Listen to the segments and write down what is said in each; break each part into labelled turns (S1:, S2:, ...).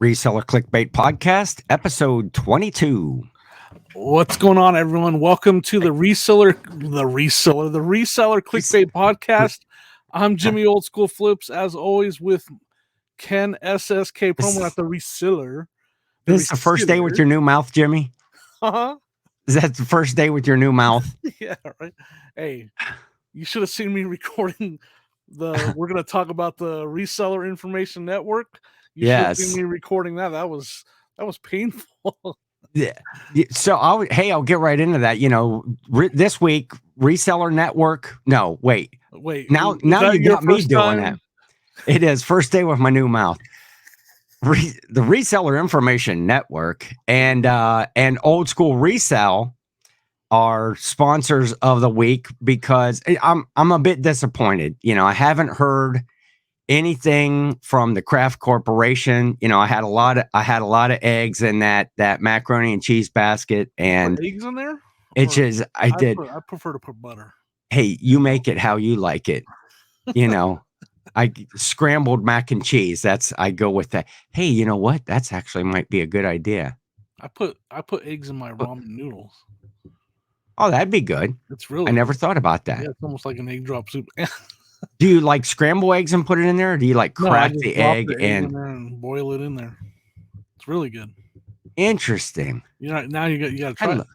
S1: Reseller Clickbait Podcast, episode 22.
S2: What's going on, everyone? Welcome to the Reseller Clickbait Podcast. I'm Jimmy Old School Flips, as always, with Ken SSKPromo at the Reseller.
S1: This is the first day with your new mouth, Jimmy?
S2: Huh?
S1: Is that the first day with your new mouth?
S2: Yeah, right. Hey, you should have seen me recording we're going to talk about the Reseller Information Network. You should have seen me recording that. That was painful.
S1: Yeah. So I'll get right into that. You know, this week, Reseller Network. No, wait. Now you got me doing it. It is first day with my new mouth. The Reseller Information Network and Old School Resale are sponsors of the week because I'm a bit disappointed. You know, I haven't heard anything from the Kraft Corporation. You know, I had a lot of eggs in that macaroni and cheese basket, and
S2: eggs in there.
S1: I
S2: prefer to put butter.
S1: Hey, you make it how you like it. You know, I scrambled mac and cheese. I go with that. Hey, you know what? That's actually might be a good idea.
S2: I put eggs in my ramen noodles.
S1: Oh, that'd be good.
S2: It's really.
S1: I never thought about that.
S2: Yeah, it's almost like an egg drop soup.
S1: Do you like scramble eggs and put it in there, or do you like crack the egg
S2: and boil it in there? It's really good.
S1: Interesting.
S2: You know, now you got to try it.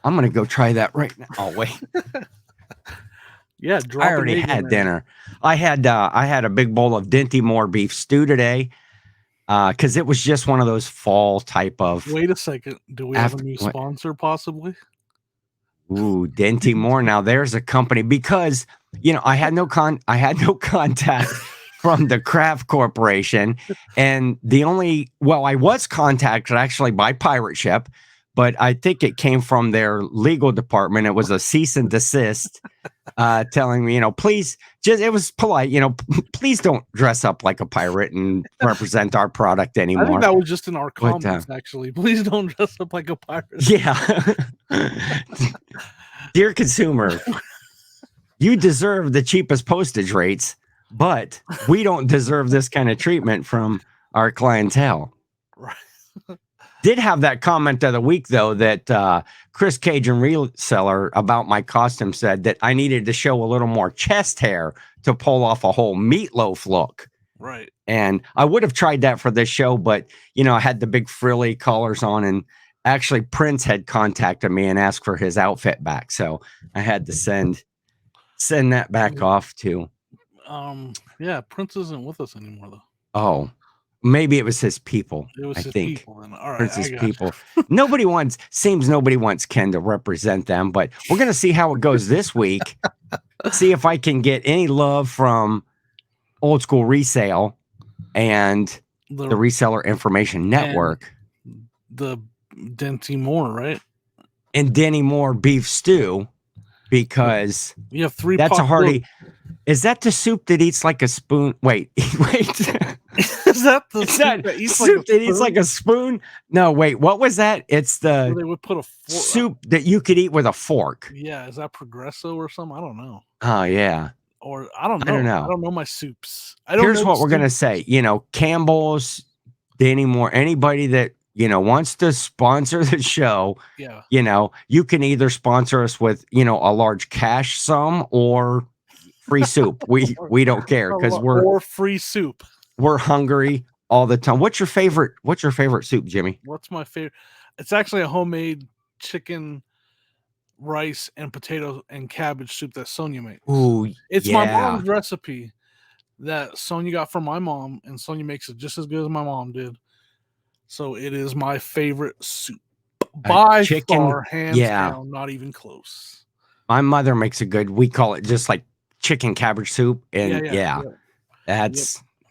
S1: I'm gonna go try that right now. Oh wait.
S2: Yeah,
S1: I already had dinner. I had a big bowl of Dinty Moore beef stew today, because it was just one of those fall type of.
S2: Wait a second. Do we have a new sponsor possibly?
S1: Ooh, Dinty Moore. Now there's a company, because you know I had no contact from the Kraft Corporation, and I was contacted actually by Pirate Ship, but I think it came from their legal department. It was a cease and desist, telling me, you know, please, it was polite, you know, please don't dress up like a pirate and represent our product anymore.
S2: I think that was just in our comments, actually. Please don't dress up like a pirate.
S1: Yeah. Dear consumer, you deserve the cheapest postage rates, but we don't deserve this kind of treatment from our clientele.
S2: Right.
S1: Did have that comment of the week, though, that Chris Cajun Reseller about my costume said that I needed to show a little more chest hair to pull off a whole meatloaf look.
S2: Right.
S1: And I would have tried that for this show, but, you know, I had the big frilly collars on, and actually Prince had contacted me and asked for his outfit back. So I had to send that back off to.
S2: Yeah, Prince isn't with us anymore, though.
S1: Oh. Maybe it was his people.
S2: It was
S1: I
S2: his
S1: think.
S2: People. All right,
S1: it's his people. Nobody wants Ken to represent them, but we're going to see how it goes this week. See if I can get any love from Old School Resale and the Reseller Information Network.
S2: The Dinty Moore, right?
S1: And Denny Moore beef stew, because
S2: you have three.
S1: That's a hearty. Is that the soup that eats like a spoon? Wait.
S2: Is that the
S1: soup that eats like a spoon? No, wait. What was that? It's
S2: they would put a
S1: soup that you could eat with a fork.
S2: Yeah, is that Progresso or something? I don't know.
S1: Oh yeah.
S2: Or I don't know. I don't know my soups.
S1: Here's what we're gonna say. You know, Campbell's, Danny Moore, anybody that wants to sponsor the show.
S2: Yeah.
S1: You know, you can either sponsor us with a large cash sum or free soup. We don't care, because
S2: or free soup.
S1: We're hungry all the time. What's your favorite soup, Jimmy?
S2: What's my favorite? It's actually a homemade chicken, rice, and potato and cabbage soup that Sonia makes.
S1: Ooh,
S2: it's my mom's recipe that Sonia got from my mom, and Sonia makes it just as good as my mom did. So it is my favorite soup by far, hands down, not even close.
S1: My mother makes a good. We call it just like chicken cabbage soup, and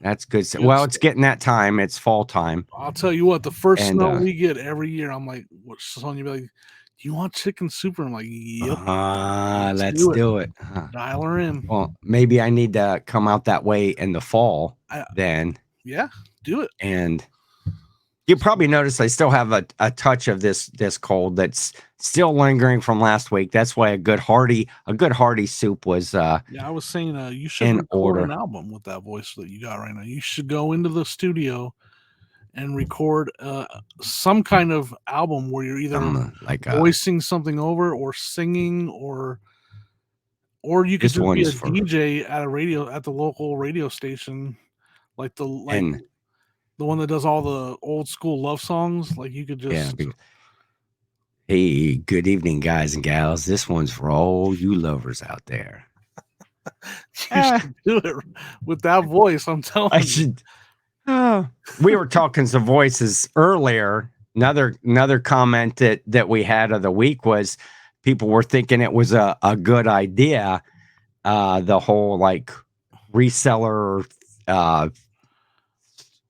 S1: that's good. Well, it's getting that time. It's fall time.
S2: I'll tell you what, the first snow we get every year, I'm like, what, Sonia be like, do you want chicken soup? And I'm like, yep.
S1: Let's do it.
S2: Dial her in.
S1: Well, maybe I need to come out that way in the fall then.
S2: Yeah, do it.
S1: And you probably noticed I still have a touch of this cold that's still lingering from last week. That's why a good hearty soup was.
S2: I was saying you should record an album with that voice that you got right now. You should go into the studio and record some kind of album where you're either like voicing something over or singing or you could just be a DJ at the local radio station, like the one that does all the old school love songs. Like you could just
S1: hey, good evening, guys and gals. This one's for all you lovers out there.
S2: You should do it with that voice. I'm telling you. I should.
S1: We were talking some voices earlier. Another comment that we had of the week was people were thinking it was a good idea. The whole like reseller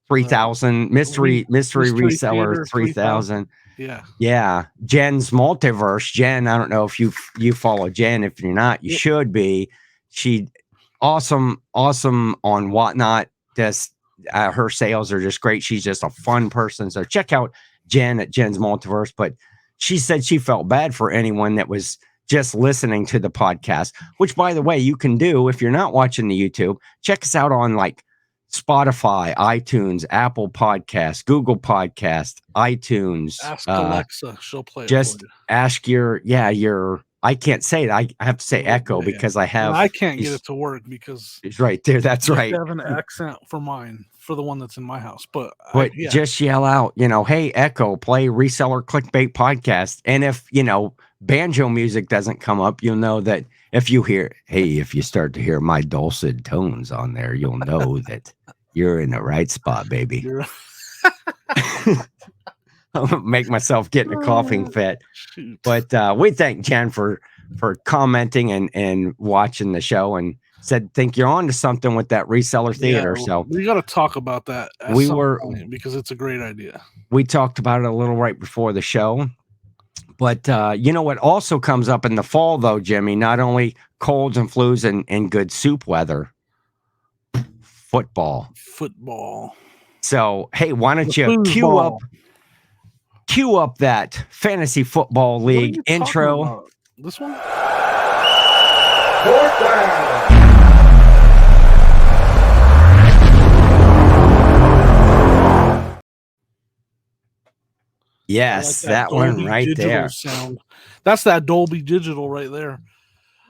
S1: 3000 mystery reseller 3000. Yeah. Jen's multiverse. Jen, I don't know if you follow Jen. If you're not, you should be. She awesome on Whatnot. Just her sales are just great. She's just a fun person. So check out Jen at Jen's Multiverse. But she said she felt bad for anyone that was just listening to the podcast, which, by the way, you can do if you're not watching the YouTube. Check us out on like Spotify, iTunes, Apple Podcasts, Google Podcasts, iTunes.
S2: Ask Alexa, she'll play.
S1: Just ask your I can't say it. I have to say Echo because I
S2: can't get it to work because
S1: it's right there. That's right.
S2: I have an accent for mine for the one that's in my house, but
S1: just yell out, hey, Echo, play Reseller Clickbait Podcast. And if, banjo music doesn't come up, you'll know that if you start to hear my dulcet tones on there, you'll know that you're in the right spot, baby. I'll make myself get in a coughing fit. But we thank Jen for commenting and watching the show and said, think you're on to something with that reseller theater. So
S2: we got to talk about that because it's a great idea.
S1: We talked about it a little right before the show. But what also comes up in the fall, though, Jimmy, not only colds and flus and good soup weather, football. So, hey, why don't you cue up that fantasy football league intro?
S2: This one?
S1: Yes, that one right there.
S2: Sound. That's that Dolby Digital right there.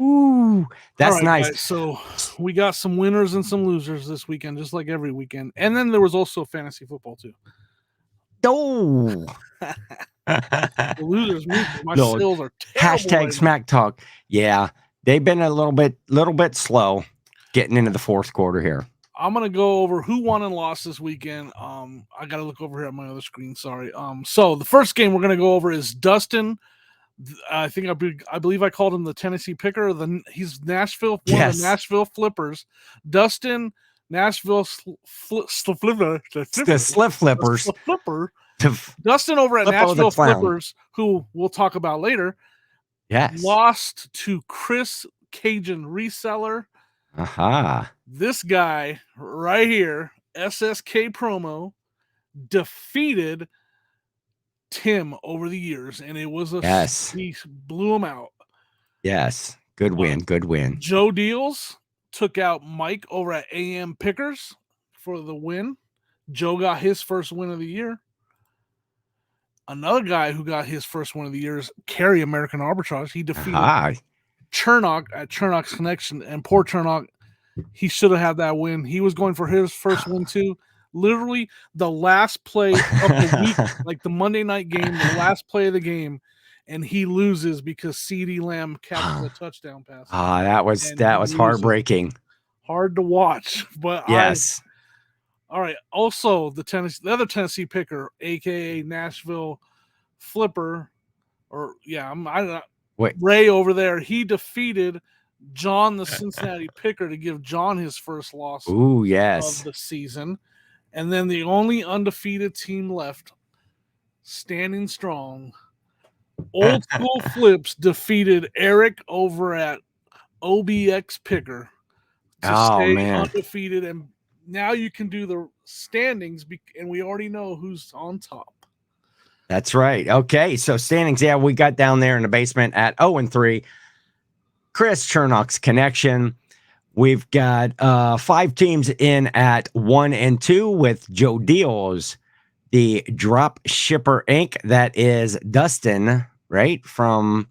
S1: Ooh, that's nice.
S2: Guys, so we got some winners and some losers this weekend, just like every weekend. And then there was also fantasy football too.
S1: Oh,
S2: the losers. My sales are
S1: terrible. Smack Talk. Yeah, they've been a little bit slow getting into the fourth quarter here.
S2: I'm gonna go over who won and lost this weekend. I gotta look over here at my other screen. Sorry. So the first game we're gonna go over is Dustin. I believe I called him the Tennessee Picker. He's Nashville, one of the Nashville Flippers. Dustin, Nashville Flipper.
S1: The Slip Flippers.
S2: Dustin over at Nashville Flippers, who we'll talk about later.
S1: Yes.
S2: Lost to Chris Cajun Reseller.
S1: Aha.
S2: This guy right here, SSKPromo, defeated Tim over the years, and it was he blew him out.
S1: Yes. Good win.
S2: Joe Deals took out Mike over at AM Pickers for the win. Joe got his first win of the year. Another guy who got his first win of the year is Carry American Arbitrage. He defeated Chernock at Chernock's Connection, and poor Chernock, he should have had that win. He was going for his first win too. Literally the last play of the week, like the Monday night game, the last play of the game, and he loses because CeeDee Lamb captured a touchdown pass.
S1: That was heartbreaking.
S2: Hard to watch, but
S1: yes.
S2: All right. Also, the other Tennessee Picker, aka Nashville Flipper, Ray over there. He defeated John, the Cincinnati Picker, to give John his first loss.
S1: Ooh, yes.
S2: Of the season. And then the only undefeated team left, standing strong, Old School Flips defeated Eric over at OBX Picker to stay undefeated. And now you can do the standings, and we already know who's on top.
S1: That's right. Okay, so standings, we got down there in the basement at 0-3. Chris Chernock's Connection. We've got 5 teams in at 1-2 with Joe Deals, the Drop Shipper Inc. That is Dustin, right? From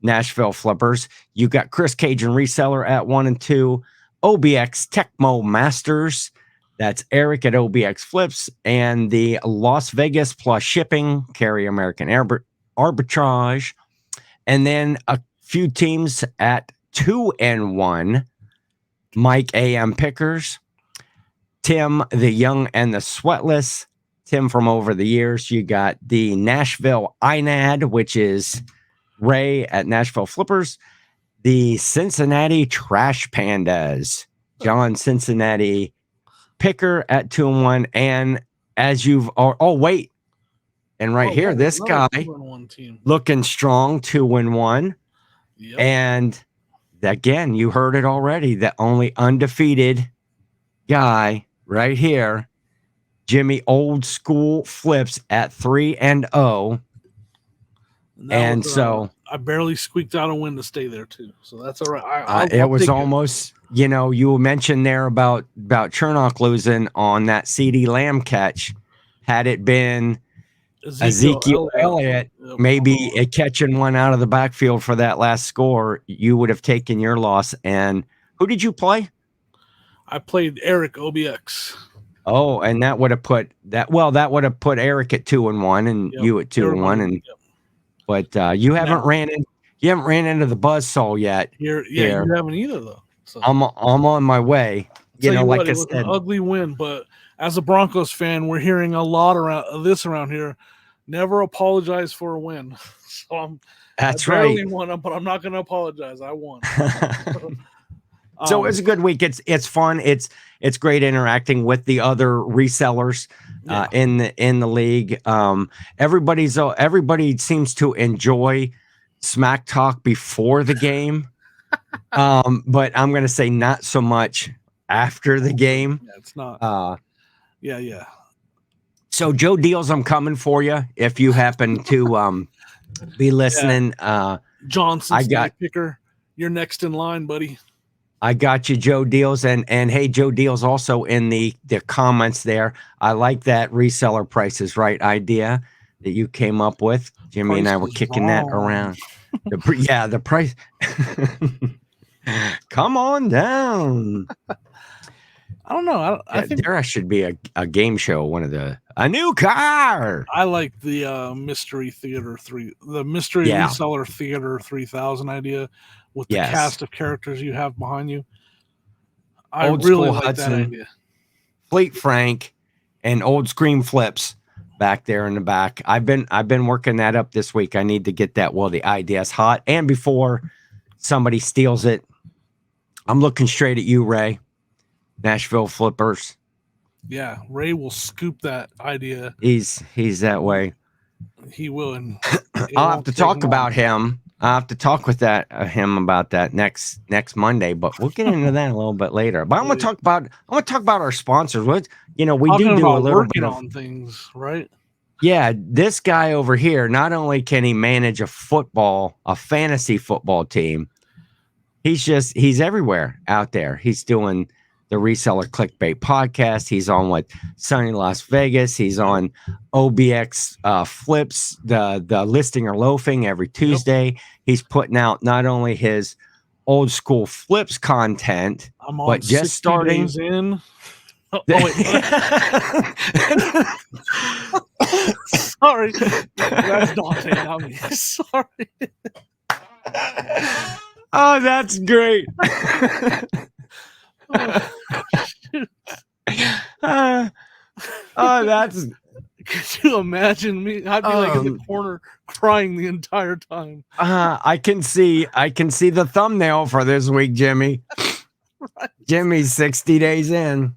S1: Nashville Flippers. You got Chris Cage and Reseller at 1 and 2. OBX Tecmo Masters. That's Eric at OBX Flips. And the Las Vegas Plus Shipping, Carry American Arbitrage. And then a few teams at 2 and 1. Mike AM Pickers. Tim, the Young and the Sweatless. Tim from over the years. You got the Nashville INAD, which is Ray at Nashville Flippers. The Cincinnati Trash Pandas. John Cincinnati Picker at 2 and 1. And as you've wait. And here, this guy looking strong, 2 and 1. Yep. And again, you heard it already. The only undefeated guy right here, Jimmy Old School Flips at 3 and 0. And so
S2: I barely squeaked out a win to stay there too. So that's all right.
S1: It was almost, you mentioned there about Chernock losing on that CD Lamb catch. Had it been Ezekiel Elliott, maybe catching one out of the backfield for that last score, you would have taken your loss. And who did you play?
S2: I played Eric OBX.
S1: Oh, and that would have put Eric at 2 and 1 and you at 2 and 1. And but you haven't ran into the buzzsaw yet.
S2: You haven't either though. So.
S1: I'm on my way. Like I said,
S2: an ugly win, but as a Broncos fan, we're hearing a lot around here. Never apologize for a win. So
S1: That's
S2: I barely
S1: right.
S2: won, but I'm not going to apologize. I won.
S1: So it's a good week. It's fun. It's great interacting with the other resellers in the league. Everybody seems to enjoy smack talk before the game. But I'm going to say not so much after the game.
S2: Yeah, it's not. Yeah.
S1: So Joe Deals, I'm coming for you if you happen to be listening.
S2: Johnson, Picker, you're next in line, buddy.
S1: I got you, Joe Deals, and hey, Joe Deals also in the comments there. I like that reseller Price is Right idea that you came up with. Jimmy and I were kicking that around. The price. Come on down.
S2: I don't know. I think
S1: there should be a game show. A new car.
S2: I like the Mystery Theater 3, the Mystery Reseller Theater 3000 idea with the cast of characters you have behind you. I really like Hudson, that idea.
S1: Fleet Frank, and Old Scream Flips back there in the back. I've been working that up this week. I need to get that the idea's hot, and before somebody steals it, I'm looking straight at you, Ray. Nashville Flippers.
S2: Yeah, Ray will scoop that idea.
S1: He's that way.
S2: He will, and
S1: I'll have to talk about him. I'll have to talk with him about that next Monday, but we'll get into that a little bit later. But I'm going to talk about our sponsors. We do a little bit
S2: on things, right?
S1: Yeah, this guy over here, not only can he manage a fantasy football team, he's everywhere out there. He's doing the Reseller Clickbait podcast. He's on with Sunny Las Vegas. He's on OBX Flips, the Listing or Loafing every Tuesday. Yep. He's putting out not only his Old School Flips content, but just starting
S2: days in. Sorry, that's Dante, not me. Sorry.
S1: Oh, that's great. That's.
S2: Could you imagine me? I'd be like in the corner crying the entire time.
S1: I can see the thumbnail for this week, Jimmy. Right. Jimmy's 60 days in.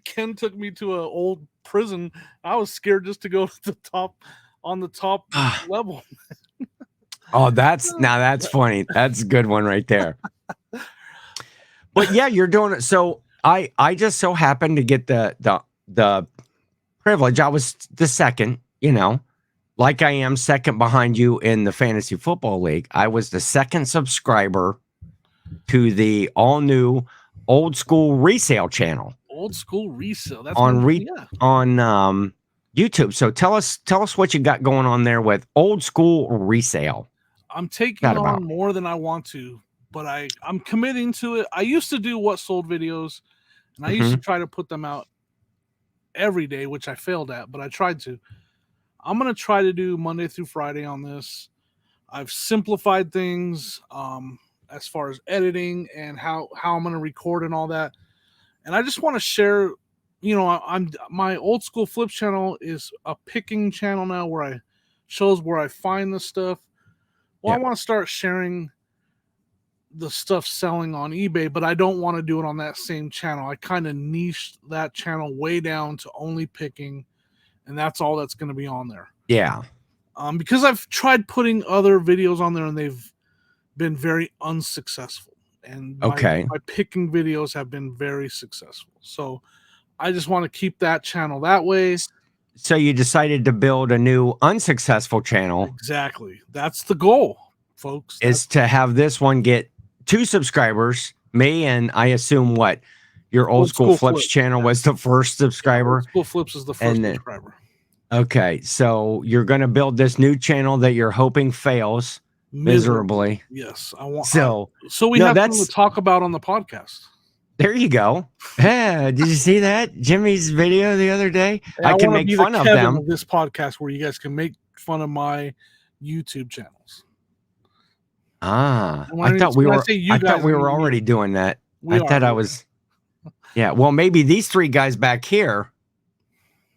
S2: Ken took me to an old prison. I was scared just to go to the top level.
S1: Oh, that's funny. That's a good one right there. But yeah, you're doing it. So I just so happened to get the privilege. I was the second, like I am second behind you in the fantasy football league. I was the second subscriber to the all new Old School Resale channel.
S2: Old School Resale. That's
S1: on YouTube. So tell us what you got going on there with Old School Resale.
S2: I'm taking on more than I want to, but I'm committing to it. I used to do what sold videos, and I used to try to put them out every day, which I failed at, but I tried to. I'm going to try to do Monday through Friday on this. I've simplified things as far as editing and how I'm going to record and all that. And I just want to share, my Old School Flips channel is a picking channel now where I shows where I find the stuff. Well, I want to start sharing the stuff selling on eBay, but I don't want to do it on that same channel. I kind of niched that channel way down to only picking, and that's all that's going to be on there.
S1: Yeah.
S2: Because I've tried putting other videos on there and they've been very unsuccessful. And my picking videos have been very successful. So I just want to keep that channel that way.
S1: So you decided to build a new unsuccessful channel.
S2: Exactly. That's the goal, folks.
S1: Is to have this one get 2 subscribers. Me, and I assume your Old School Flips channel was the first subscriber.
S2: Old School Flips is the first subscriber.
S1: Okay, so you're going to build this new channel that you're hoping fails miserably.
S2: Yes, I want.
S1: So
S2: we have something to talk about on the podcast.
S1: There you go. Yeah, did you see that Jimmy's video the other day?
S2: I can make fun of them. This podcast where you guys can make fun of my YouTube channels.
S1: I thought we were already doing that. I was. Yeah, well, maybe these 3 guys back here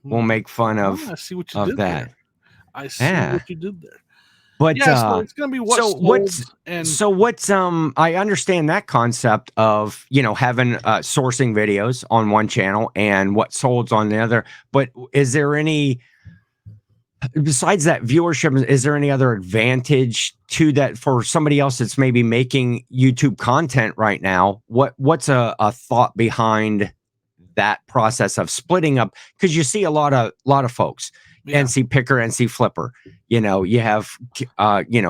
S1: will make fun of.
S2: I see what you did that. There. I see what you did there.
S1: But
S2: so it's going to be
S1: what's I understand that concept of having sourcing videos on one channel and what sold on the other. But is there any, besides that viewership, is there any other advantage to that for somebody else that's maybe making YouTube content right now? What's a thought behind that process of splitting up? Because you see a lot of folks. NC Picker, NC Flipper. You have,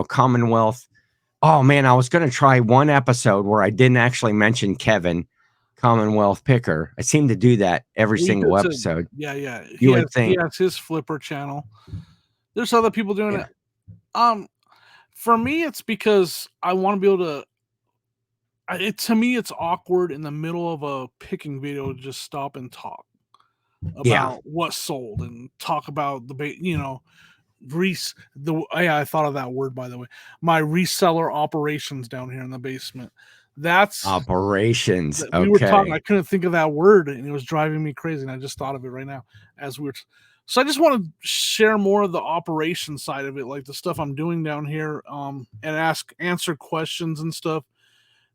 S1: Commonwealth. Oh man, I was going to try one episode where I didn't actually mention Kevin, Commonwealth Picker. I seem to do that every single episode.
S2: Yeah.
S1: You would think.
S2: He has his Flipper channel. There's other people doing it. For me, it's because I want to be able to. To me, it's awkward in the middle of a picking video to just stop and talk about what sold and talk about the I thought of that word, by the way. My reseller operations down here in the basement. That's
S1: operations.
S2: We were talking. I couldn't think of that word, and it was driving me crazy. And I just thought of it right now as we were. So I just want to share more of the operation side of it, like the stuff I'm doing down here, and answer questions and stuff.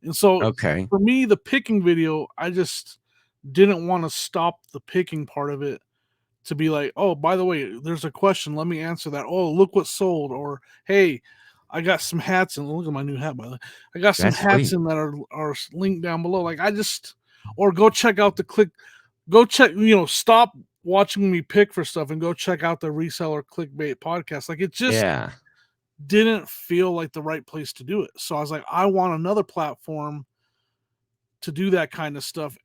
S2: And so, for me, the picking video, I just didn't want to stop the picking part of it to be like, oh, by the way, there's a question. Let me answer that. Oh, look what sold. Or, hey, I got some hats and look at my new hat, by the way. I got some hats in that are linked down below. Like or go check out stop watching me pick for stuff and go check out the Reseller Clickbait podcast. Like it just didn't feel like the right place to do it. So I was like, I want another platform to do that kind of stuff.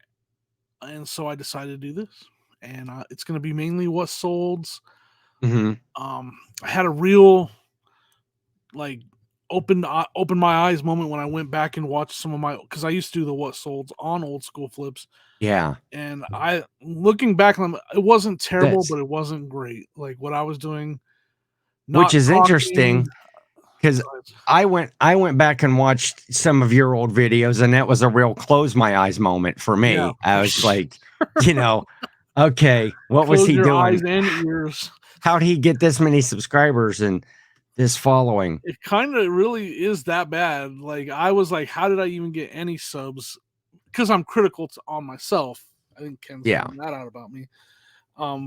S2: And so I decided to do this, and it's going to be mainly what solds. I had a real open my eyes moment when I went back and watched some of because I used to do the what solds on Old School Flips.
S1: Yeah.
S2: And looking back, it wasn't terrible, but it wasn't great. Like what I was doing.
S1: Which is interesting. Because I went back and watched some of your old videos, and that was a real close my eyys moment for me. Yeah. I was like, okay, what was he doing?
S2: Eyes and ears.
S1: How'd he get this many subscribers and this following?
S2: It kind of really is that bad. Like I was like, how did I even get any subs? Because I'm critical on myself. I think Ken's finding that out about me.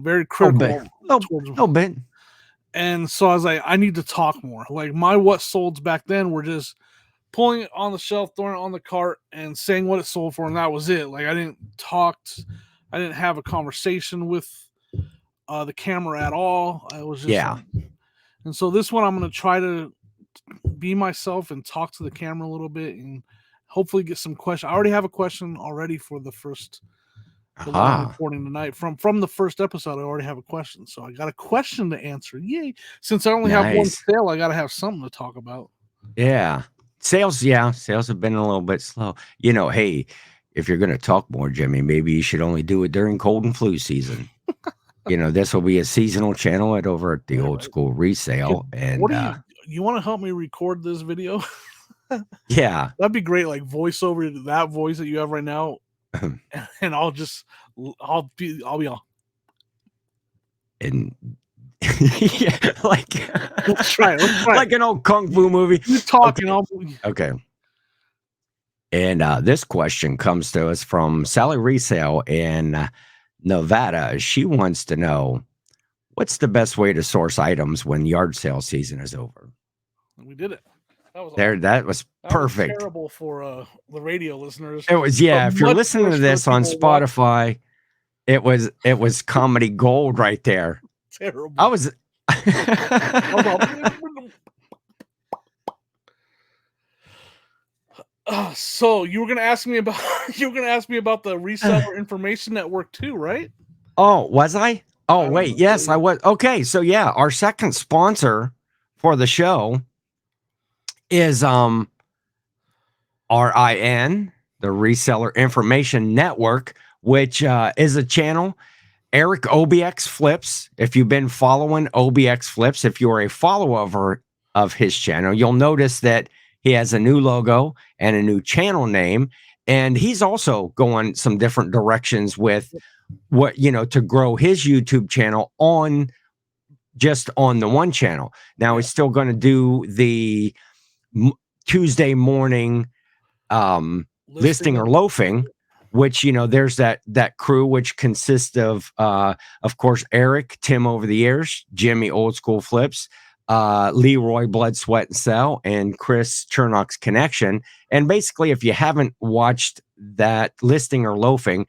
S2: Very critical.
S1: A little bit.
S2: And so I was like, I need to talk more. Like my what solds back then were just pulling it on the shelf, throwing it on the cart, and saying what it sold for, and that was it. Like I didn't have a conversation with the camera at all. I was just and so this one I'm going to try to be myself and talk to the camera a little bit and hopefully get some questions. I already have a question already for the first because I'm recording tonight. From the first episode, I already have a question. So I got a question to answer. Yay. Since I only have one sale, I got to have something to talk about.
S1: Yeah. Sales have been a little bit slow. Hey, if you're going to talk more, Jimmy, maybe you should only do it during cold and flu season. This will be a seasonal channel over at the Old School Resale. And
S2: you want to help me record this video?
S1: Yeah.
S2: That'd be great. Like voice over that voice that you have right now. And I'll be all.
S1: And yeah,
S2: let's try it.
S1: Like an old kung fu movie.
S2: You talking?
S1: Okay. And this question comes to us from Sally Resale in Nevada. She wants to know, what's the best way to source items when yard sale season is over?
S2: We did it.
S1: That was perfect.
S2: Was terrible for the radio listeners.
S1: It was, yeah. If you're listening to this on Spotify, it was comedy gold right there.
S2: Terrible.
S1: I was.
S2: So you were gonna ask me about the Reseller Information Network too, right?
S1: Oh, was I? Oh, wait. Yes, I was. Okay, so yeah, our second sponsor for the show is RIN, the Reseller Information Network, which is a channel. Eric OBX Flips. If you've been following OBX Flips, if you're a follower of his channel, you'll notice that he has a new logo and a new channel name, and he's also going some different directions with what to grow his YouTube channel on the one channel. Now he's still going to do the Tuesday morning listing or loafing, which there's that crew which consists of course Eric, Tim over the years, Jimmy Old School Flips, Leroy Blood Sweat and Cell, and Chris Chernock's Connection. And basically, if you haven't watched that listing or loafing,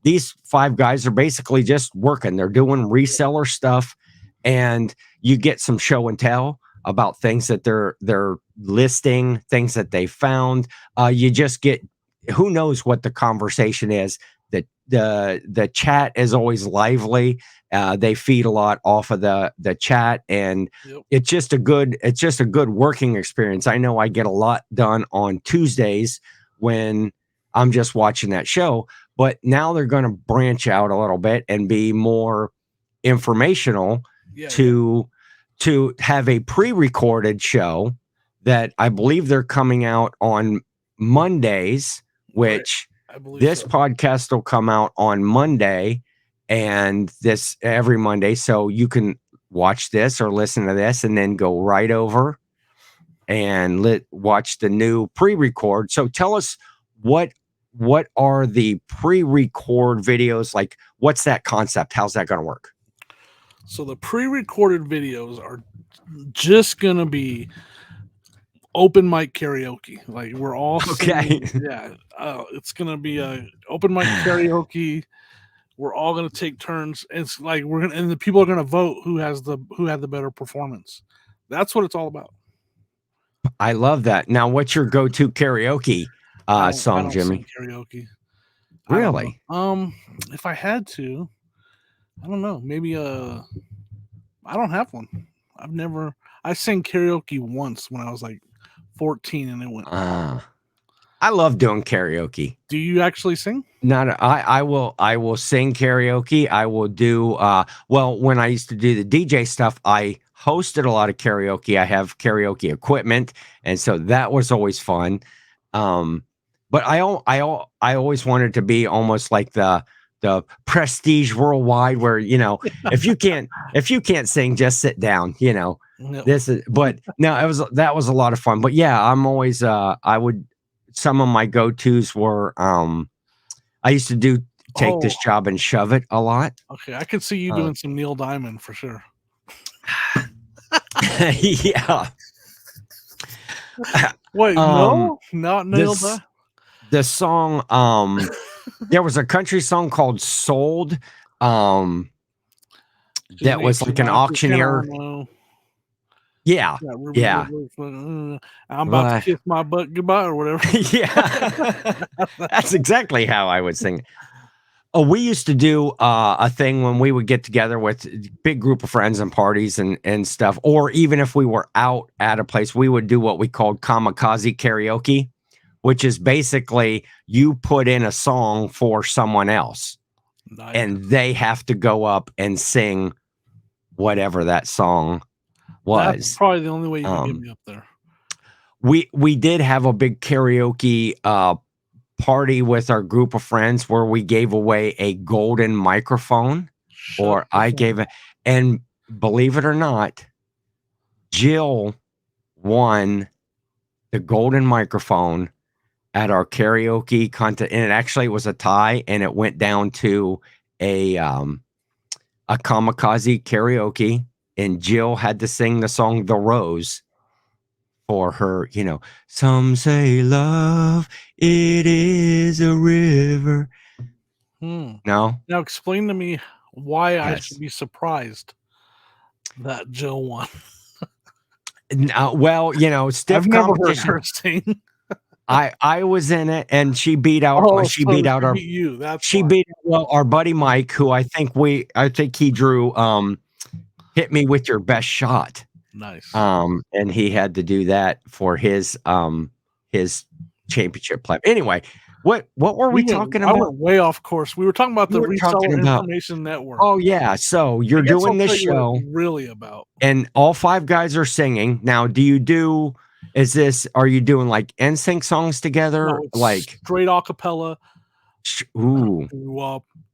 S1: these 5 guys are basically just working. They're doing reseller stuff, and you get some show and tell about things that they're listing, things that they found. You just get, who knows what the conversation is. The chat is always lively. They feed a lot off of the chat, and it's just a good working experience. I know I get a lot done on Tuesdays when I'm just watching that show, but now they're going to branch out a little bit and be more informational to have a pre-recorded show that I believe they're coming out on Mondays, which this podcast will come out on Monday, and this every Monday. So you can watch this or listen to this and then go right over and watch the new pre-record. So tell us what are the pre-record videos like? What's that concept? How's that going to work?
S2: So the pre-recorded videos are just going to be open mic karaoke. Like we're all
S1: okay.
S2: It's going to be a open mic karaoke. We're all going to take turns. It's like and the people are going to vote who had the better performance. That's what it's all about.
S1: I love that. Now, what's your go-to karaoke song, Jimmy?
S2: Karaoke.
S1: Really?
S2: If I had to, I don't know. Maybe I don't have one. I sang karaoke once when I was like 14, and it went.
S1: I love doing karaoke.
S2: Do you actually sing?
S1: I will sing karaoke. I will do when I used to do the DJ stuff, I hosted a lot of karaoke. I have karaoke equipment, and so that was always fun. But I always wanted to be almost like the Prestige Worldwide, where if you can't sing, just sit down.
S2: Yep.
S1: That was a lot of fun. But yeah, I'm always some of my go-tos were I used to do Take This Job and Shove It a lot.
S2: Okay, I could see you doing some Neil Diamond for sure.
S1: Yeah.
S2: Wait, no, not Neil Diamond.
S1: The song, there was a country song called Sold. That was like an auctioneer. Yeah.
S2: I'm about to kiss my butt goodbye or whatever.
S1: Yeah. That's exactly how I would sing. Oh, we used to do a thing when we would get together with a big group of friends and parties and stuff, or even if we were out at a place, we would do what we called kamikaze karaoke, which is basically you put in a song for someone else, and they have to go up and sing whatever that song was.
S2: That's probably the only way you can get me up there.
S1: We did have a big karaoke party with our group of friends where we gave away a golden microphone, I gave it, and believe it or not, Jill won the golden microphone at our karaoke contest, and it actually was a tie, and it went down to a kamikaze karaoke, and Jill had to sing the song "The Rose" for her, some say love, it is a river. No?
S2: Now explain to me why I should be surprised that Jill won.
S1: Well, stiff
S2: I've never
S1: competition.
S2: heard her sing.
S1: I was in it, and she beat out our buddy Mike, who I think he drew hit me with your best shot.
S2: Nice.
S1: And he had to do that for his championship play. Anyway, what were we talking about?
S2: I went way off course. We were talking about the Reseller Information Network.
S1: Oh yeah, so you're doing this show
S2: really about,
S1: and all 5 guys are singing. Now, are you doing like NSYNC songs together?
S2: No,
S1: like
S2: straight acapella.
S1: Ooh.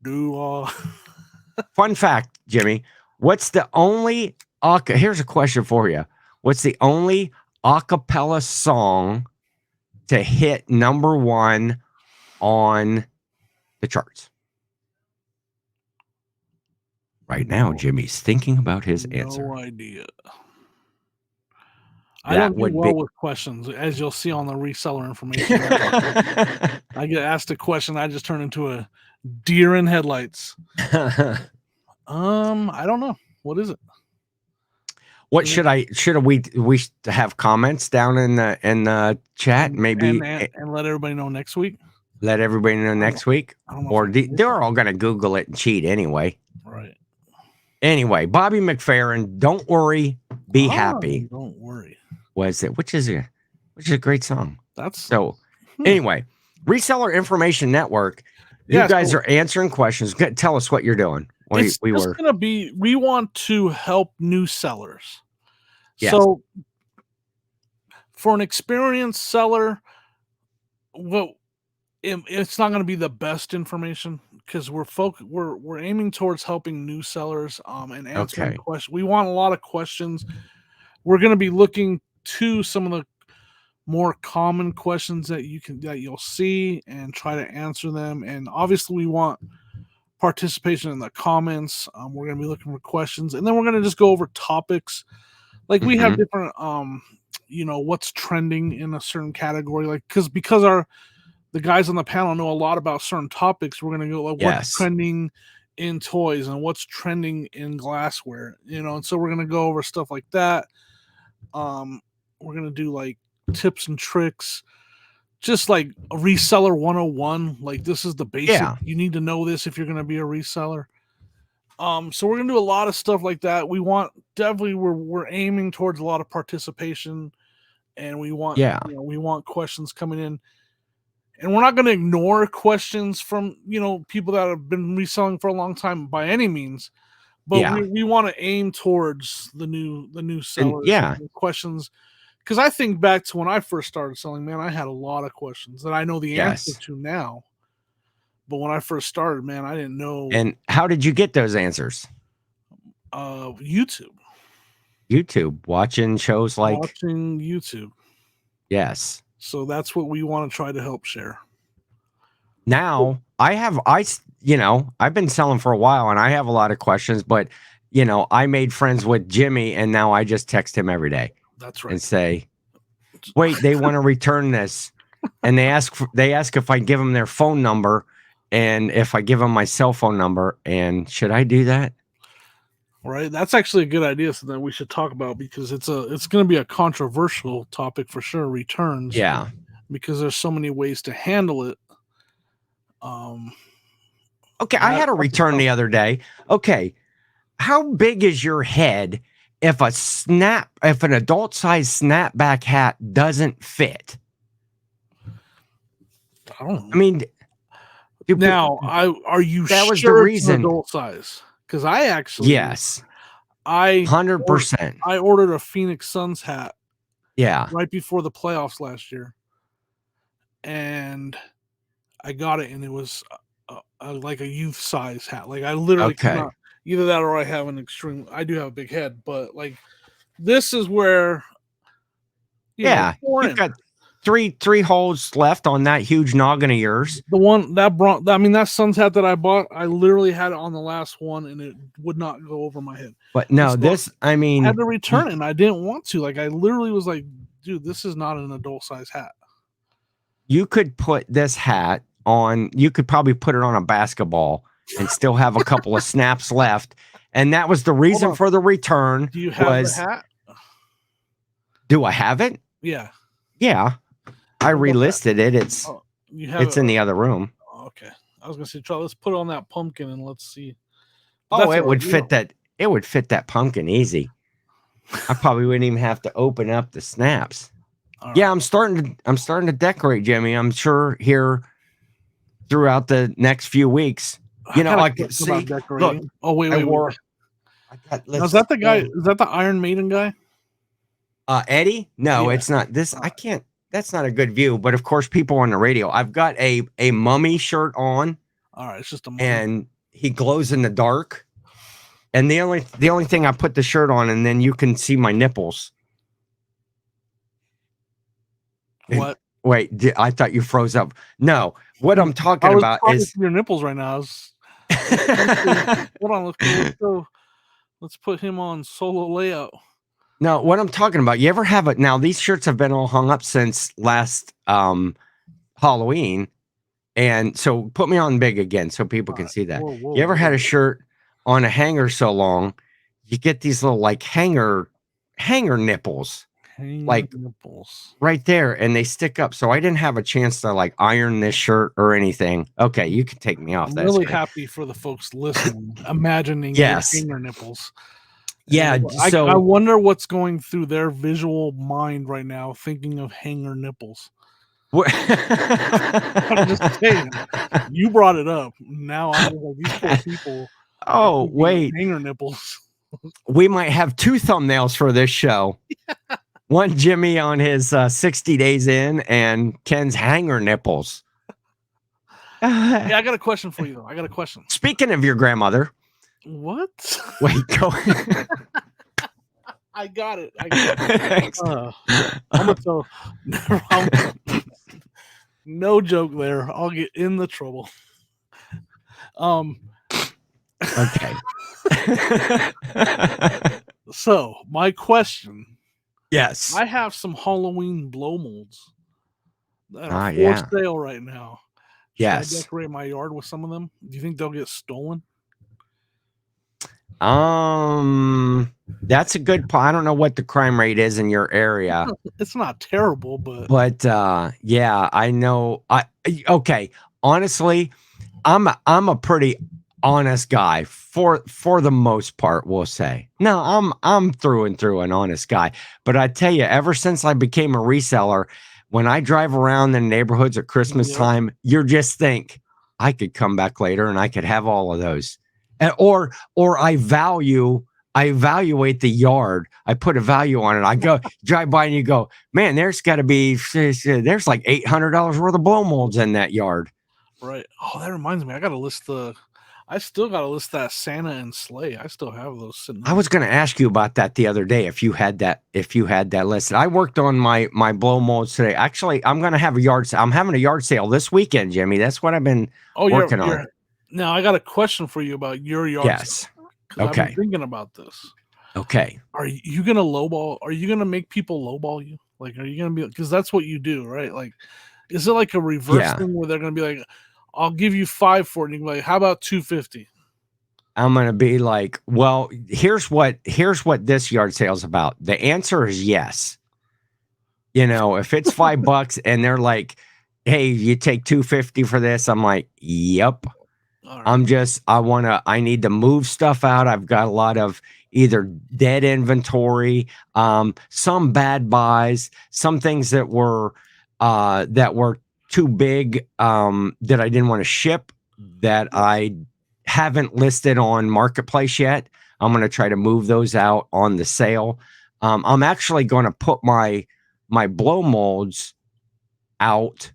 S2: Do
S1: Fun fact, Jimmy. What's the only here's a question for you. What's the only acapella song to hit #1 on the charts? Right now, Jimmy's thinking about his answer.
S2: No idea. I don't do well with questions, as you'll see on the Reseller Information. I get asked a question, I just turn into a deer in headlights. I don't know. What is it?
S1: What should we have comments down in the chat? Maybe
S2: and let everybody know next week.
S1: Let everybody know next week, or they're all going to Google it and cheat anyway.
S2: Right.
S1: Anyway, Bobby McFerrin, don't worry, be happy.
S2: Don't worry.
S1: Which is a great song.
S2: That's
S1: so. Anyway, Reseller Information Network. You guys are answering questions. Tell us what you're doing.
S2: We want to help new sellers.
S1: Yes.
S2: So for an experienced seller, it's not going to be the best information because we're aiming towards helping new sellers and answering questions. We want a lot of questions. We're going to be looking to some of the more common questions that you'll see and try to answer them. And obviously we want participation in the comments. We're going to be looking for questions, and then we're going to just go over topics. Like we have different, what's trending in a certain category, like because the guys on the panel know a lot about certain topics. We're going to go like what's trending in toys and what's trending in glassware, and so we're going to go over stuff like that. We're going to do like tips and tricks, just like a reseller 101. Like this is the basic. You need to know this if you're going to be a reseller. So we're going to do a lot of stuff like that. We're aiming towards a lot of participation, and we want, we want questions coming in, and we're not going to ignore questions from, people that have been reselling for a long time by any means, but we want to aim towards the new sellers and questions. Because I think back to when I first started selling, man, I had a lot of questions that I know the answer to now. But when I first started, man, I didn't know.
S1: And how did you get those answers?
S2: YouTube.
S1: Watching shows like.
S2: Watching YouTube.
S1: Yes.
S2: So that's what we want to try to help share.
S1: Now, I've been selling for a while, and I have a lot of questions, but, I made friends with Jimmy, and now I just text him every day.
S2: That's right.
S1: And say, wait, they want to return this. And they ask if I give them their phone number, and if I give them my cell phone number, and should I do that?
S2: Right. That's actually a good idea, so that we should talk about, because it's going to be a controversial topic for sure. Returns.
S1: Yeah.
S2: Because there's so many ways to handle it.
S1: Okay, I had a return the other day. Okay, how big is your head if an adult size snapback hat doesn't fit?
S2: I don't know.
S1: I mean,
S2: now, are you
S1: that
S2: sure
S1: was the reason?
S2: It's an adult size? Because I actually,
S1: yes,
S2: I
S1: 100%.
S2: I ordered a Phoenix Suns hat.
S1: Yeah,
S2: right before the playoffs last year, and I got it, and it was like a youth size hat. Like I literally could not, either that or I have an extreme. I do have a big head, but like this is where
S1: you've got three holes left on that huge noggin of yours.
S2: The one that brought, I mean, that Suns hat that I bought, I literally had it on the last one, and it would not go over my head.
S1: But no, this, I mean,
S2: I had to return it, and I didn't want to. Like I literally was like, dude, this is not an adult size hat.
S1: You could put this hat on, you could probably put it on a basketball and still have a couple of snaps left. And that was the reason for the return.
S2: Do you have the hat?
S1: Do I have it?
S2: Yeah.
S1: Yeah. I relisted it. It's in the other room.
S2: Okay. I was gonna say, try, let's put it on that pumpkin and let's see.
S1: But it would fit that. It would fit that pumpkin easy. I probably wouldn't even have to open up the snaps. Yeah, I'm starting to decorate, Jimmy. I'm sure here throughout the next few weeks. I can see. Look,
S2: wait. Is that the guy? Is that the Iron Maiden guy?
S1: Eddie? No, it's not. This I can't. That's not a good view. But of course, people on the radio. I've got a mummy shirt on.
S2: All right, it's just a mummy.
S1: And he glows in the dark. And the only thing I put the shirt on, and then you can see my nipples.
S2: What?
S1: Wait, I thought you froze up. No, what I'm talking about is
S2: your nipples right now. Hold on, let's put him on solo layout.
S1: No, what I'm talking about, you ever have it? Now, these shirts have been all hung up since last Halloween. And so put me on big again so people can see that. You ever had a shirt on a hanger so long, you get these little like hanger nipples. Nipples right there, and they stick up. So I didn't have a chance to like iron this shirt or anything. Okay, you can take me off.
S2: I'm really happy for the folks listening, imagining hanger nipples.
S1: Yeah,
S2: so I wonder what's going through their visual mind right now, thinking of hanger nipples. I'm just saying, you brought it up. Now I'm like, these poor people.
S1: Oh wait,
S2: hanger nipples.
S1: We might have two thumbnails for this show. Yeah. One Jimmy on his 60 days in, and Ken's hanger nipples.
S2: Yeah, I got a question for you, though. I got a question.
S1: Speaking of your grandmother.
S2: What?
S1: Wait, go.
S2: I got it. I'm gonna tell. No joke there. I'll get in the trouble.
S1: Okay.
S2: So, my question.
S1: Yes.
S2: I have some Halloween blow molds that are for sale right now. Should I decorate my yard with some of them? Do you think they'll get stolen?
S1: That's a good point. I don't know what the crime rate is in your area.
S2: It's not terrible, but
S1: yeah, I know. Okay. Honestly, I'm a pretty honest guy for the most part, we'll say. No, I'm through and through an honest guy. But I tell you, ever since I became a reseller, when I drive around the neighborhoods at Christmas time, you just think I could come back later and I could have all of those. Or I evaluate the yard. I put a value on it. I go drive by and you go, man, there's like $800 worth of blow molds in that yard.
S2: Right. Oh, that reminds me. I still got to list that Santa and sleigh. I still have those sitting.
S1: I was going to ask you about that the other day. If you had that listed. I worked on my blow molds today. Actually, I'm going to have a yard sale. I'm having a yard sale this weekend, Jimmy. That's what I've been working on.
S2: Now, I got a question for you about your yard.
S1: Yes. Okay.
S2: I've been thinking about this.
S1: Okay.
S2: Are you going to lowball? Are you going to make people lowball you? Like, are you going to be, because that's what you do, right? Like, is it like a reverse thing where they're going to be like, I'll give you $5 for it. And you can be like, how about $250?
S1: I'm going to be like, well, here's what this yard sale is about. The answer is yes. If it's $5 and they're like, hey, you take $250 for this. I'm like, yep. Right. I need to move stuff out. I've got a lot of either dead inventory, some bad buys, some things that were too big, that I didn't want to ship, that I haven't listed on Marketplace yet. I'm going to try to move those out on the sale. I'm actually going to put my blow molds out.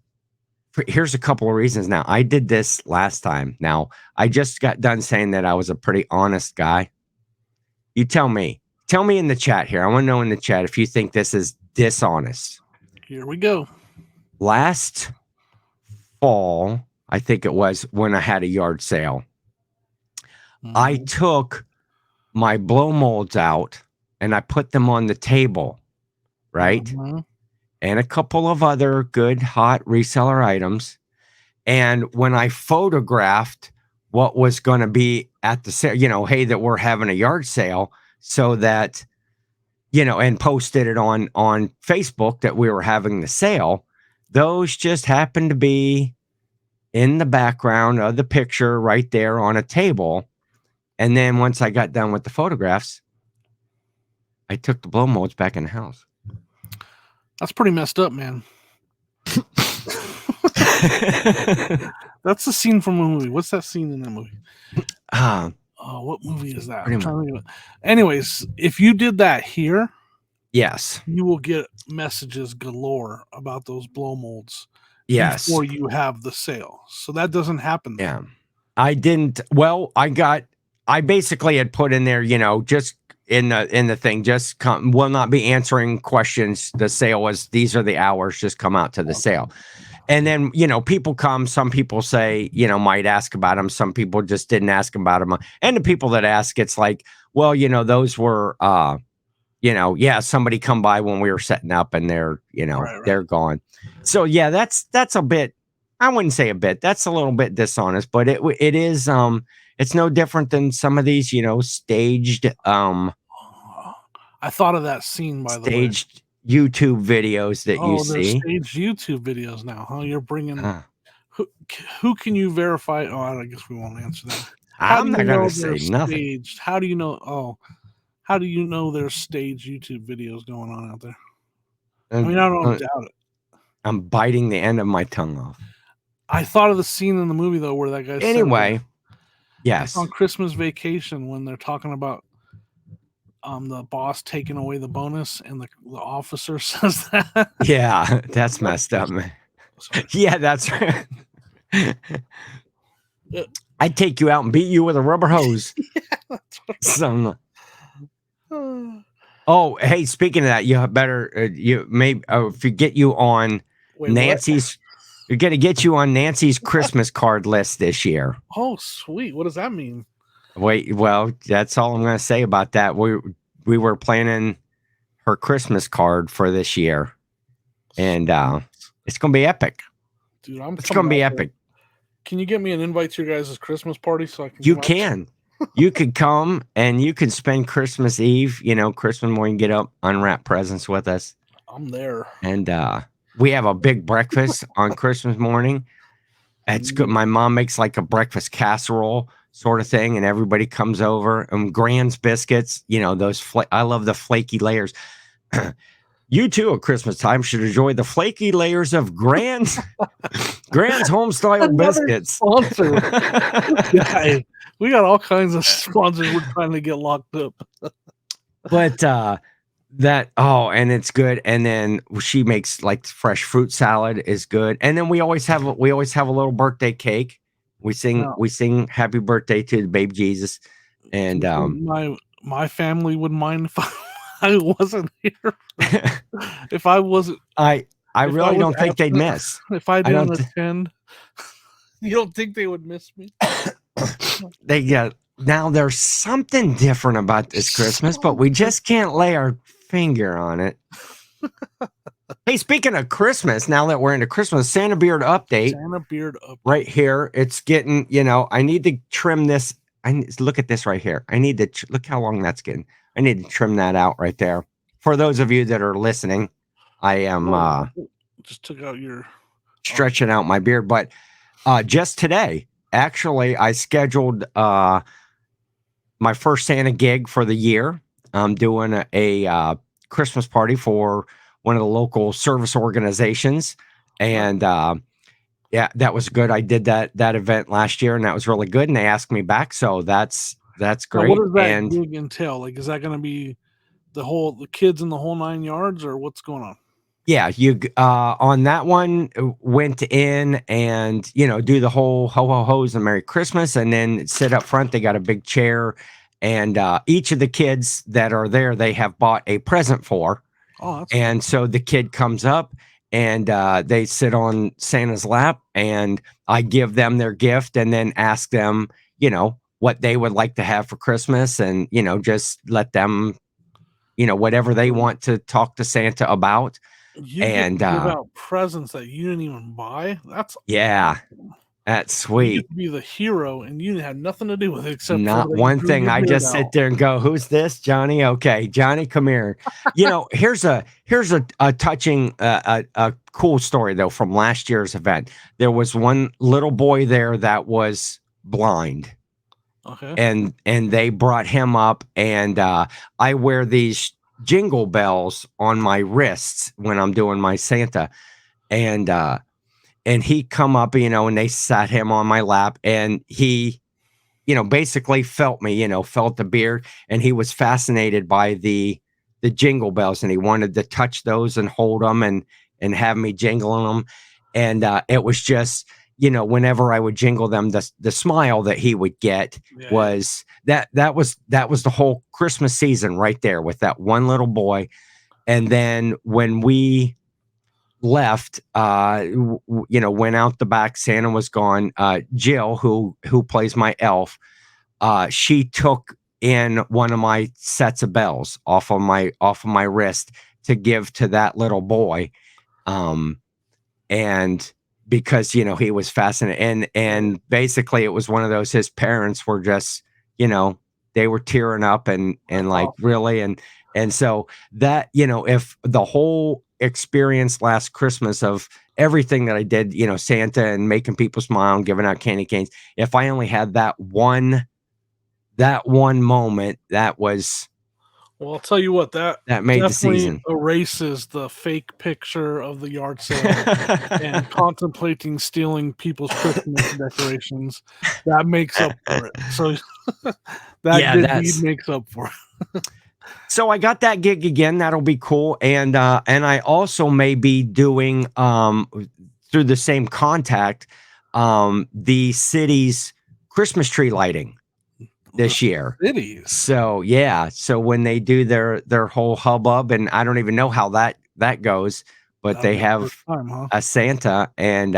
S1: Here's a couple of reasons. Now, I did this last time. Now, I just got done saying that I was a pretty honest guy. You tell me in the chat here. I want to know in the chat if you think this is dishonest.
S2: Here we go.
S1: Last fall, I think it was, when I had a yard sale, I took my blow molds out and I put them on the table, right? And a couple of other good hot reseller items. And when I photographed what was going to be at the sale, hey, that we're having a yard sale, so that, and posted it on Facebook that we were having the sale, those just happened to be in the background of the picture right there on a table. And then once I got done with the photographs, I took the blow molds back in the house.
S2: That's pretty messed up, man. That's the scene from a movie. What's that scene in that movie? What movie is that? Anyways, if you did that here,
S1: yes,
S2: you will get messages galore about those blow molds.
S1: Yes,
S2: before you have the sale. So that doesn't happen.
S1: Yeah, I didn't. Well, I basically had put in there, just in the thing, just will not be answering questions. The sale was, these are the hours, just come out to the sale. And then, people come, some people say, might ask about them. Some people just didn't ask about them. And the people that ask, it's like, well, those were, somebody come by when we were setting up and they're, right. They're gone. So yeah, that's a bit, I wouldn't say a bit, that's a little bit dishonest, but it is, it's no different than some of these, staged,
S2: I thought of that scene, by the way.
S1: Staged YouTube videos that you see.
S2: Staged YouTube videos now, huh? You're bringing who can you verify? Oh, I guess we won't answer that.
S1: I'm not going to say nothing.
S2: How do you know? How do you know there's staged YouTube videos going on out there? I mean, I don't doubt it.
S1: I'm biting the end of my tongue off.
S2: I thought of the scene in the movie though, where that guy.
S1: Anyway, yes,
S2: on Christmas Vacation when they're talking about the boss taking away the bonus, and the officer says that.
S1: Yeah, that's messed up, man. Yeah, that's right. I'd take you out and beat you with a rubber hose. Yeah, that's right. Oh, hey, speaking of that, you better if you get you on Nancy's, you're gonna get you on Nancy's Christmas card list this year.
S2: Oh, sweet. What does that mean?
S1: Wait, well, that's all I'm gonna say about that. We were planning her Christmas card for this year, and it's gonna be epic.
S2: Dude,
S1: it's gonna be epic.
S2: Can you get me an invite to your guys' Christmas party so I can?
S1: You can. You could come and you could spend Christmas Eve, Christmas morning, get up, unwrap presents with us.
S2: I'm there.
S1: And we have a big breakfast on Christmas morning. It's good. My mom makes like a breakfast casserole sort of thing, and everybody comes over. And Grand's biscuits, those I love the flaky layers. You too at Christmas time should enjoy the flaky layers of Grand's homestyle biscuits.
S2: Sponsor. Yeah, we got all kinds of sponsors we're trying to get locked up.
S1: But and it's good. And then she makes like fresh fruit salad is good. And then we always have a little birthday cake. We sing happy birthday to the baby Jesus. And
S2: my family wouldn't mind if I wasn't here. If I wasn't,
S1: I really don't think they'd miss.
S2: If I didn't attend, you don't think they would miss me?
S1: Now there's something different about this Christmas, but we just can't lay our finger on it. Hey, speaking of Christmas, now that we're into Christmas, Santa Beard update. Right here. It's getting, I need to trim this. Look at this right here. I need to look how long that's getting. I need to trim that out right there. For those of you that are listening, I am
S2: just took out your
S1: stretching out my beard, but just today actually, I scheduled my first Santa gig for the year. I'm doing a Christmas party for one of the local service organizations, and yeah, that was good. I did that event last year, and that was really good. And they asked me back, so that's great.
S2: Now, what does that
S1: and
S2: gig entail? Like, is that going to be the kids in the whole 9 yards, or what's going on?
S1: Yeah, you on that one went in and do the whole ho ho ho's and Merry Christmas, and then sit up front. They got a big chair, and each of the kids that are there, they have bought a present for.
S2: Oh, that's
S1: and so the kid comes up and they sit on Santa's lap, and I give them their gift, and then ask them, what they would like to have for Christmas, and just let them, whatever they want to talk to Santa about.
S2: You get to give out presents that you didn't even buy. That's
S1: awesome. That's sweet.
S2: You get to be the hero, and you had nothing to do with it except
S1: not one thing. I just sit there and go, "Who's this, Johnny? Okay, Johnny, come here." Here's a touching, a cool story though from last year's event. There was one little boy there that was blind.
S2: Okay.
S1: And they brought him up, and I wear these jingle bells on my wrists when I'm doing my Santa, and he come up, and they sat him on my lap, and he, basically felt me, felt the beard, and he was fascinated by the jingle bells, and he wanted to touch those and hold them and have me jingling them, and it was just, whenever I would jingle them, the smile that he would get was that was the whole Christmas season right there with that one little boy. And then when we left, went out the back, Santa was gone. Jill, who plays my elf, she took in one of my sets of bells off of my wrist to give to that little boy. And because, he was fascinated, and basically it was one of those, his parents were just, they were tearing up and like, really. And so that, if the whole experience last Christmas of everything that I did, Santa and making people smile and giving out candy canes, if I only had that one moment, that was,
S2: well, I'll tell you what, that
S1: made the season.
S2: Erases the fake picture of the yard sale and contemplating stealing people's Christmas decorations. That makes up for it. So that makes up for it.
S1: So I got that gig again. That'll be cool. And I also may be doing through the same contact the city's Christmas tree lighting this year. So yeah, so when they do their whole hubbub, and I don't even know how that goes, but they have a Santa, and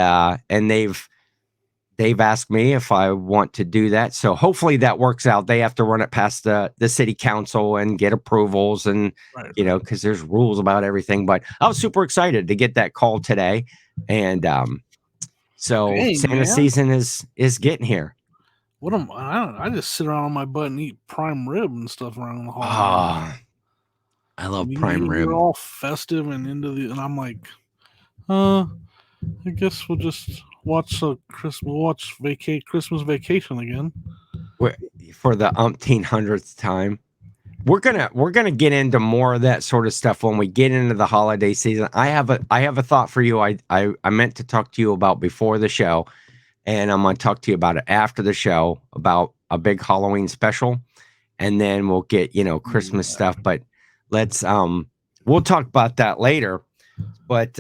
S1: they've asked me if I want to do that. So hopefully that works out. They have to run it past the city council and get approvals, and because there's rules about everything. But I was super excited to get that call today, and so Santa season is getting here.
S2: What am I just sit around on my butt and eat prime rib and stuff around the hall.
S1: I love prime rib.
S2: You're all festive and and I'm like, I guess we'll just watch Christmas Vacation again
S1: for the umpteen hundredth time. We're gonna get into more of that sort of stuff when we get into the holiday season. I have a thought for you. I meant to talk to you about before the show, and I'm going to talk to you about it after the show, about a big Halloween special. And then we'll get, Christmas stuff. But let's, we'll talk about that later. But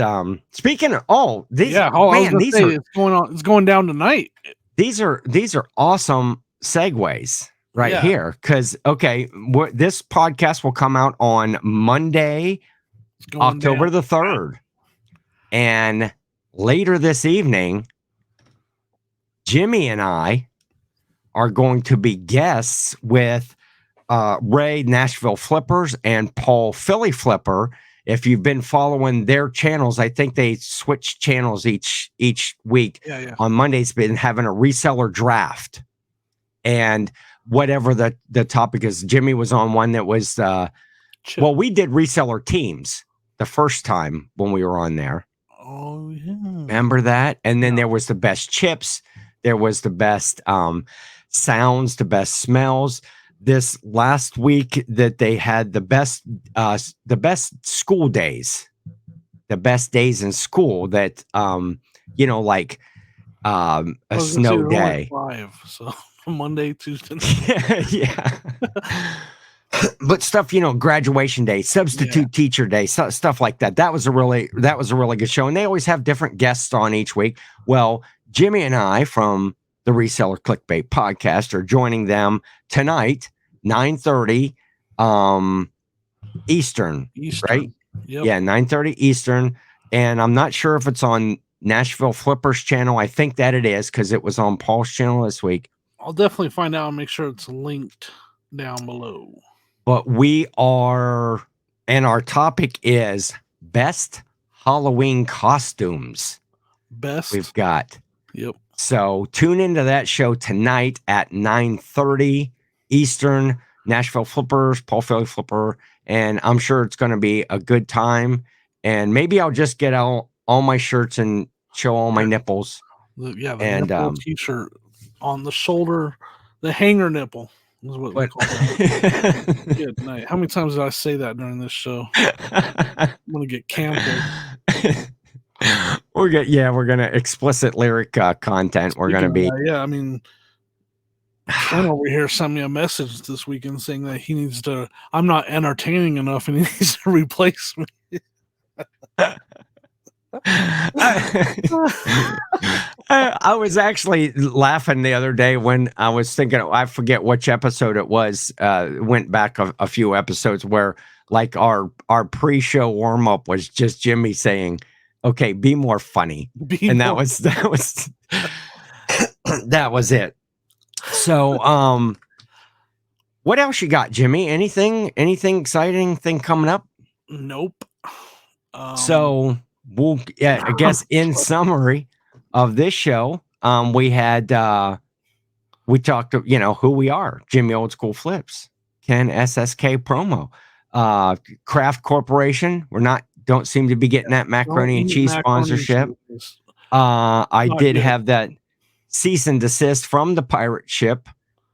S1: speaking of, these
S2: it's going down tonight.
S1: These are awesome segues here. Because, this podcast will come out on Monday, October the 3rd. And later this evening, Jimmy and I are going to be guests with Ray Nashville Flippers and Paul Philly Flipper. If you've been following their channels, I think they switch channels each week. On Mondays, been having a reseller draft, and whatever the topic is. Jimmy was on one that was we did reseller teams the first time when we were on there.
S2: Oh yeah,
S1: remember that? And then there was the best chips. There was the best sounds, the best smells. This last week that they had the best school days, the best days in school that like a snow day.
S2: Only 5, so Monday, Tuesday.
S1: Yeah. But stuff, graduation day, substitute teacher day, stuff like that. That was a really good show. And they always have different guests on each week. Well, Jimmy and I from the Reseller Clickbait podcast are joining them tonight, 9:30 Eastern, right?
S2: Yep.
S1: Yeah, 9:30 Eastern. And I'm not sure if it's on Nashville Flippers channel. I think that it is because it was on Paul's channel this week.
S2: I'll definitely find out and make sure it's linked down below.
S1: But we are, and our topic is best Halloween costumes.
S2: Best.
S1: We've got.
S2: Yep.
S1: So tune into that show tonight at 9:30 Eastern, Nashville Flippers, Paul Philly Flipper. And I'm sure it's going to be a good time. And maybe I'll just get out all my shirts and show all my nipples.
S2: The nipple t-shirt on the shoulder, the hanger nipple. Is what we call that. Good night. How many times did I say that during this show? I'm gonna get canceled.
S1: We're gonna explicit lyric content. We're gonna be.
S2: I mean, Ken over here sent me a message this weekend saying that he needs to. I'm not entertaining enough, and he needs to replace me.
S1: I was actually laughing the other day when I was thinking, I forget which episode it was, went back a few episodes where like our pre-show warm-up was just Jimmy saying, okay, be more funny. That was it. So what else you got, Jimmy? Anything exciting thing coming up?
S2: Nope.
S1: So I guess in summary of this show, we talked, who we are. Jimmy Old School Flips, Ken SSKPromo, Kraft Corporation. Don't seem to be getting that macaroni and cheese sponsorship. I did have that cease and desist from the pirate ship,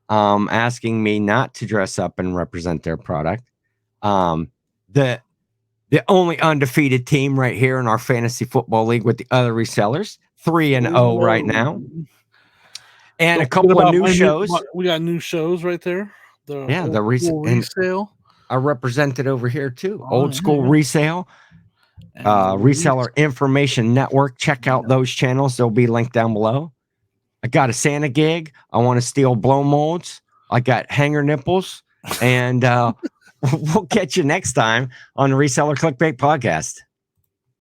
S1: asking me not to dress up and represent their product. The only undefeated team right here in our fantasy football league with the other resellers, 3-0 right now. And a couple of new shows.
S2: We got new shows right there.
S1: The Resale. I represented over here too. Old School Resale. Reseller Information Network. Check out those channels. They'll be linked down below. I got a Santa gig. I want to steal blow molds. I got hanger nipples. And we'll catch you next time on the Reseller Clickbait Podcast.